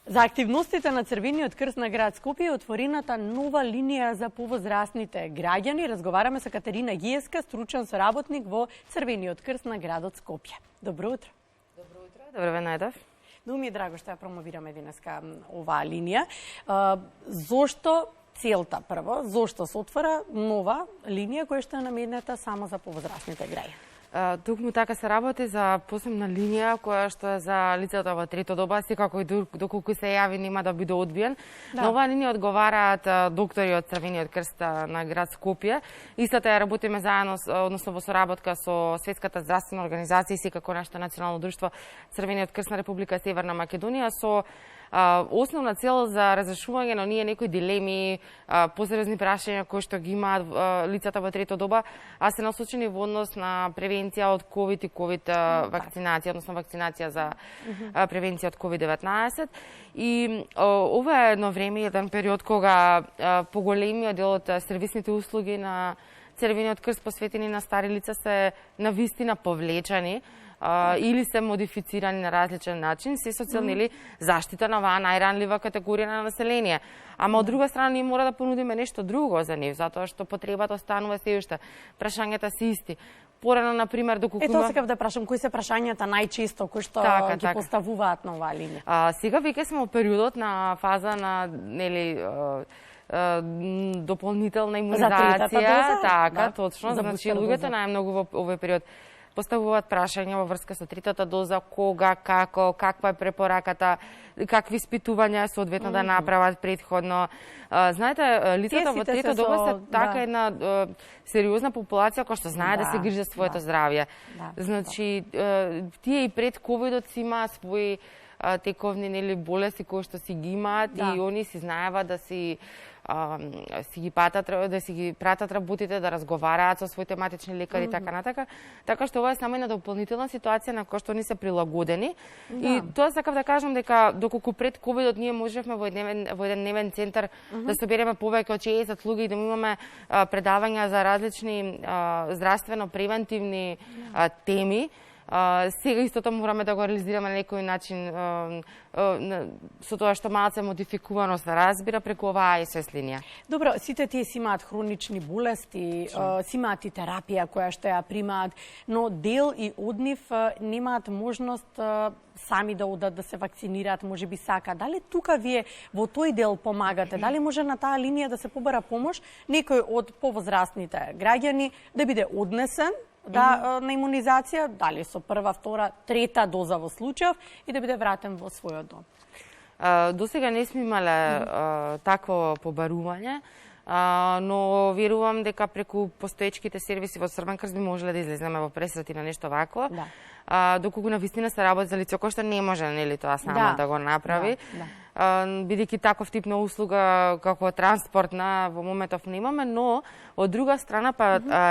За активностите на Црвениот крст на град Скопје е отворената нова линија за повозрастните граѓани. Разговараме со Катерина Гиевска, стручен соработник во Црвениот крст на градот Скопје. Добро утро. Добро утро, добро ве најдов. Многу ми е драго што ја промовираме денеска оваа линија. Зошто целта прво, зошто се отвора нова линија која што е наменета само за повозрастните граѓани? Токму така се работи за посебна линија која што е за лицата во трето доба, секако и доколку се јави нема да биде одбиен. Да. На оваа линија одговараат доктори од Црвениот крст на град Скопје. Истата ја работиме заедно, односно во соработка со Светската здравствена организација и секако нашето национално друштво Црвениот крст на Република Северна Македонија со основна цел за разрешување на оние некои дилеми, посериозни прашања кои што ги имаат лицата во трето доба, а се насочени во однос на превенција од ковид и ковид вакцинација, односно вакцинација за превенција од COVID-19. И ова е едно време, еден период кога поголемиот дел од сервисните услуги на Црвениот крст посветени на стари лица се навистина повлечени или се модифицирани на различен начин, се со цел нели заштита на оваа најранлива категорија на население. Ама од друга страна ние мора да понудиме нешто друго за нив, затоа што потребата останува се уште. Прашањата се исти. Порано, например, доколку Ето сакав да прашам, кои се прашањата најчесто кои што ги поставуваат на оваа линија? Сега веќе сме во периодот на фаза на нели дополнителна имунизација, така, точно, значи луѓето најмногу во овој период поставуваат прашања во врска со третата доза, кога, како, каква е препораката, какви испитувања соодветно да направат предходно. Знаете, лицата во трета доба се така една сериозна популација која што знае да се грижи за своето здравје. Значи, тие и пред ковидот си имаат своји тековни нели болести кои што си ги имаат и они си знаева да си ги пратат работите, да разговараат со своите матични лекари и така натака. Така што ова е само една дополнителна ситуација на која што они се прилагодени. И тоа сакав да кажам дека доколку пред ковидот ние можевме во еден дневен центар да собереме повеќе од 60 луѓе и да имаме предавања за различни здравствено превентивни теми, сега истото мораме да го реализираме на некој начин со тоа што малце модификувано се разбира преку оваа СС линија. Добро, сите тие си имаат хронични болести, си имаат и терапија која што ја примаат, но дел и од нив немаат можност сами да одат да се вакцинираат, можеби сака. Дали тука вие во тој дел помагате? Дали може на таа линија да се побара помош некој од повозрастните граѓани да биде однесен на имунизација, дали со прва, втора, трета доза во случајов и да биде вратен во својот дом? До сега не сме имале такво побарување, но верувам дека преку постоечките сервиси во Црвен крст би можеле да излезнеме во пресрати на нешто вакво. Доколку навистина се работи за лице кој што не може нели тоа само да го направи. Бидејќи таков тип на услуга како транспортна во моментов немаме, но од друга страна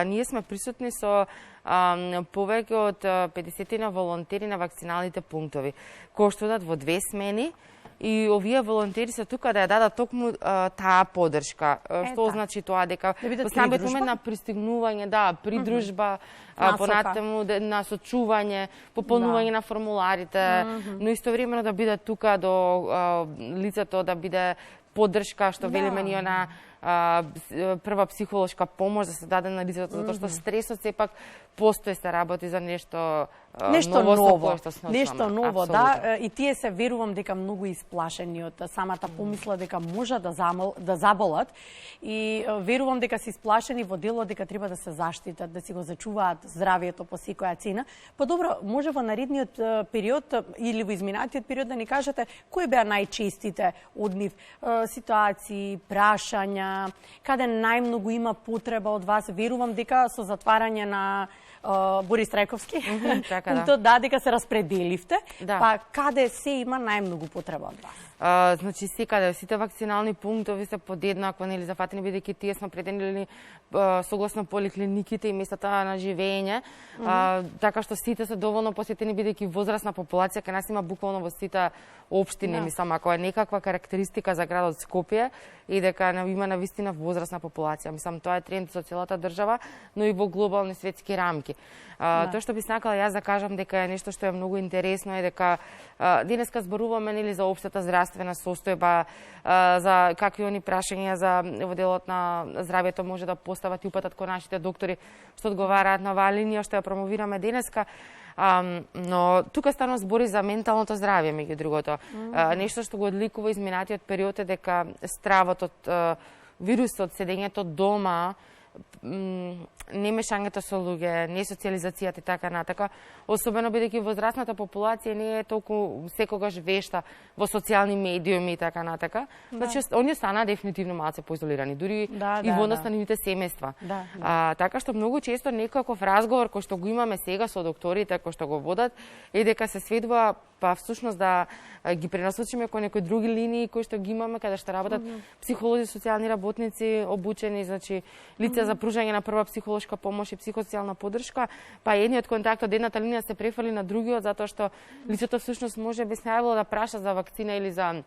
ние сме присутни со повеќе од 50 волонтери на вакциналните пунктови, кои што одат во 2 смени. И овие волонтери се тука да ја дадат токму таа поддршка. Што значи тоа? Дека во самиот момент на пристигнување, придружба, понатаму на сочување, пополнување на формуларите, но истовремено да биде тука до лицето, да биде поддршка, што велиме ние на прва психолошка помош да се даде на лицето, затоа што стресот сепак постои, се работи за нешто ново, нешто ново, да, и тие се верувам дека многу исплашени од самата помисла дека може да заболат и верувам дека се исплашени во делот дека треба да се заштитат, да си го зачуваат здравието по секоја цена. Подобро, може во наредниот период или во изминатиот период да ни кажете кои беа најчестите од нив ситуации, прашања, каде најмногу има потреба од вас? Верувам дека со затварање на Борис Трајковски, дека се распределивте, па каде се има најмногу потреба од вас? Значи секаде сите вакцинални пунктови се подеднакво нели зафатени, бидејќи тие сме преденили согласно поликлиниките и местата на живење, така што сите се доволно посетени, бидејќи возрастна популација кај нас има буквално во сите општини, мислам, ако е некаква карактеристика за градот Скопје и дека има навистина возрастна популација. Мислам, тоа е тренд со целата држава, но и во глобални светски рамки. Тоа што би сакала јас да кажам дека е нешто што е многу интересно е дека денеска зборуваме нели за општата здравствена состојба, за какви они прашања за во делот на здравјето може да постават и упатат кон нашите доктори што одговараат на оваа линија што ја промовираме денеска. Но тука станува збори за менталното здравје, меѓу другото. Нешто што го одликува изминатиот период е дека стравот од вирусот, седењето дома, немешањето со луѓе, несоциализацијата и така натака, особено бидејќи возрастната популација не е толку секогаш вешта во социјални медиуми и така натака. Значи, оние станаа дефинитивно малце поизолирани, дури и во однос на нивните семејства. Така што многу често некаков разговор кој што го имаме сега со докторите, кој што го водат, е дека се сведува па всушност да ги пренасочиме кон некои други линии кои што ги имаме, каде што работат психолози, социјални работници, обучени, значи лица за пружање на прва психолошка помош и психосоцијална поддршка, па едниот контакт од едната линија се префали на другиот затоа што лицето всушност може би најавило да праша за вакцина или за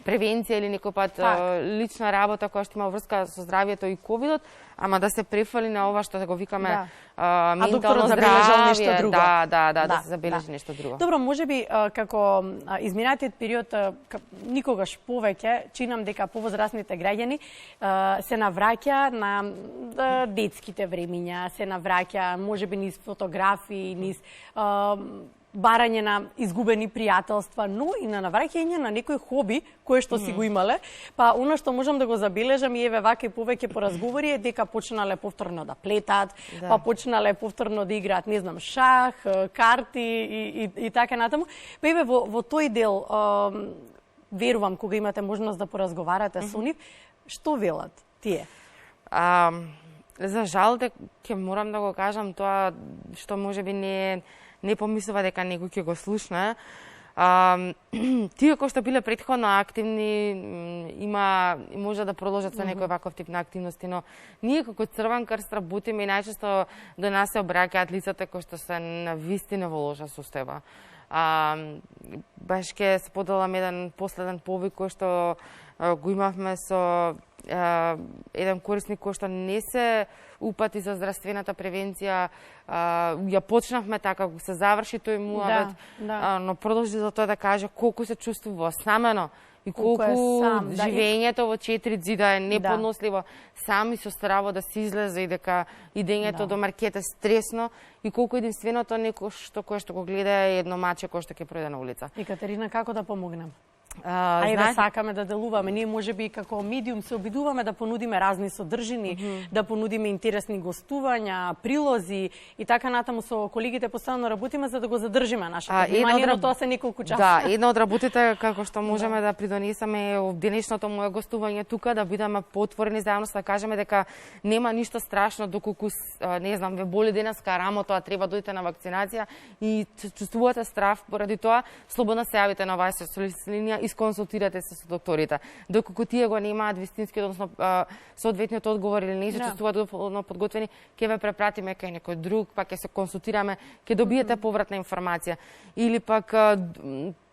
превенција или некој пат лична работа која што има врска со здравјето и ковидот, ама да се префали на ова што го викаме ментално здравје, да се забележи нешто друго. Добро, можеби како изминатиот период никогаш повеќе чинам дека повозрастните граѓани се навраќа на детските времиња, се навраќа можеби низ фотографии, низ барање на изгубени пријателства, но и на навраќање на некој хоби кое што си го имале. Па она што можам да го забележам и еве вака и повеќе по разговори е дека почнале повторно да плетат, па почнале повторно да играат, не знам, шах, карти и така натаму. Па еве во тој дел верувам кога имате можност да поразговарате со нив, што велат тие? За жал ќе морам да го кажам тоа што можеби не помислува дека некој ќе го слушне. Тие кои што биле претходно активни може да продолжат со некој ваков тип на активности, но ние како Црвен крст работиме и најчесто до нас се обраќаат лицата кои што се навистина во лоша состојба. Баш ке споделам еден последен повик кој што го имавме со еден корисник кој што не се упати за здравствената превенција, ја почнавме така, се заврши тој муавет, но продолжи за тоа да каже колку се чувствува осамено и колку живењето во 4 ѕида е неподносливо, сами со страво да се излезе и дека идењето до маркет е стресно и колку единственото некој што го гледа е едно маче кој што ќе пројде на улица. Екатерина, како да помогнем? Ајде сакаме да делуваме. Ние можеби како медиум се обидуваме да понудиме разни содржини, да понудиме интересни гостувања, прилози и така натаму со колегите постојано работиме за да го задржиме нашето внимание, но тоа се неколку часа. Да, една од работите како што можеме да придонесеме е денешното мое гостување тука, да бидеме поотворени заедно, да кажеме дека нема ништо страшно доколку не знам, ве боли денеска рамото, а треба дојдете на вакцинација и чувствувате страв поради тоа, слободно се јавите на оваа линија и сконсултирате се со докторите. Доколку тие го немаат вистинскиот, односно соодветниот одговор или не се чувствуваат доволно подготвени, ќе ве препратиме кај некој друг, па ќе се консултираме, ќе добиете повратна информација. Или пак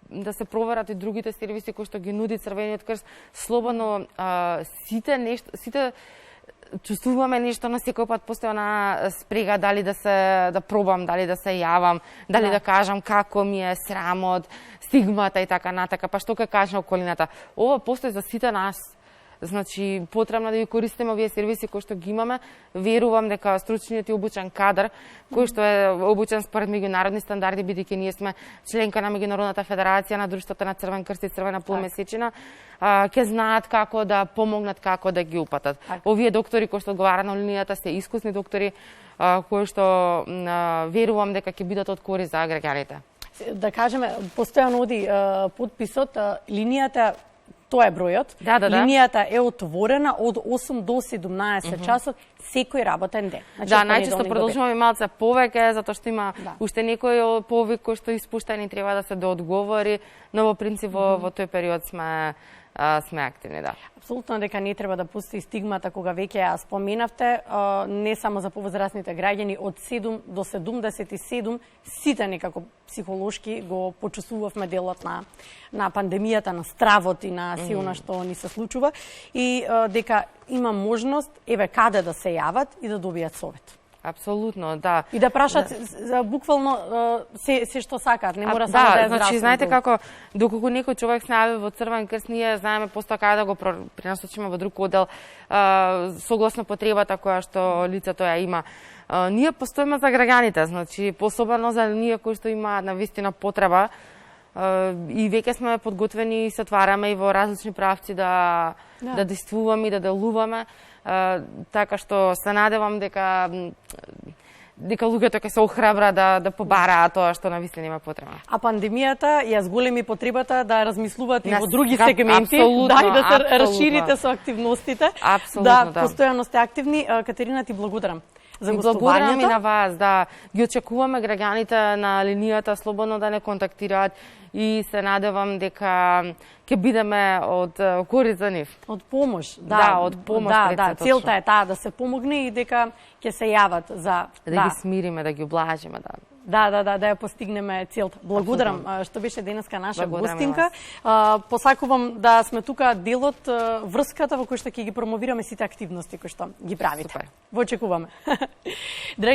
да се проверат и другите сервиси кои што ги нуди Црвениот крст. Слободно сите чувствуваме нешто, на секој пат постоја на спрега дали да пробам, дали да се јавам, дали да кажам како ми е срамот, стигмата и така натака, па што ќе каже околината. Ова постои за сите нас. Значи, потребно да ги користиме овие сервиси кои што ги имаме. Верувам дека стручниот и обучен кадар, кој што е обучен според меѓународни стандарди, бидејќи ние сме членка на Меѓународната федерација на друштвото на Црвен крст и Црвена полумесечина, ќе знаат како да помогнат, како да ги упатат. Овие доктори кои што одговараат на линијата се искусни доктори кои што верувам дека ќе бидат од корист за граѓаните. Да кажеме, постојано оди подписот, линијата тоа е бројот. Линијата е отворена од 8 до 17 часот секој работен ден. Да, најчесто продолжуваме малце повеќе затоа што има уште некој повик кој што испуштени треба да се доодговори, но во принцип во тој период сме активни, да. Апсолутно дека не треба да постои стигмата кога веќе ја споменавте, не само за повозрастните граѓани, од 7 до 77 сите некако психолошки го почувствувавме делот на пандемијата, на стравот и на се она што ни се случува и дека има можност еве каде да се јават и да добијат совет. Апсолутно, да. И да прашат буквално се што сакаат, не мора само да е здравствено. Значи, знаете како, доколку некој човек се најави во Црвен крст, ние знаеме постоја каде да го пренасочиме во друг одел, согласно потребата која што лицето ја има. Ние постоиме за граѓаните, значи, посебно за ние кои што имаат навистина потреба, и веќе сме подготвени и се отвараме и во различни правци да действуваме и да делуваме, така што се надевам дека луѓето ќе се охрабра да побараат тоа што навистина има потреба. А пандемијата ја зголеми потребата да размислуваат и во други сегменти, да, и да се расширите со активностите. Да, постојано сте активни. Катерина, ти благодарам за гостувањето. Благодарам и на вас, да. Ги очекуваме граѓаните на линијата слободно да не контактираат и се надевам дека ќе бидеме од корист за нив. Од помош, да, од помош. Да, целта е таа да се помогне и дека ќе се јават за да ги смириме, да ги облажиме, да. Да ја постигнеме целта. Благодарам што беше денеска наша гостинка. Посакувам да сме тука дел од врската во која што ќе ги промовираме сите активности кои што ги правите. Во очекуваме. Драги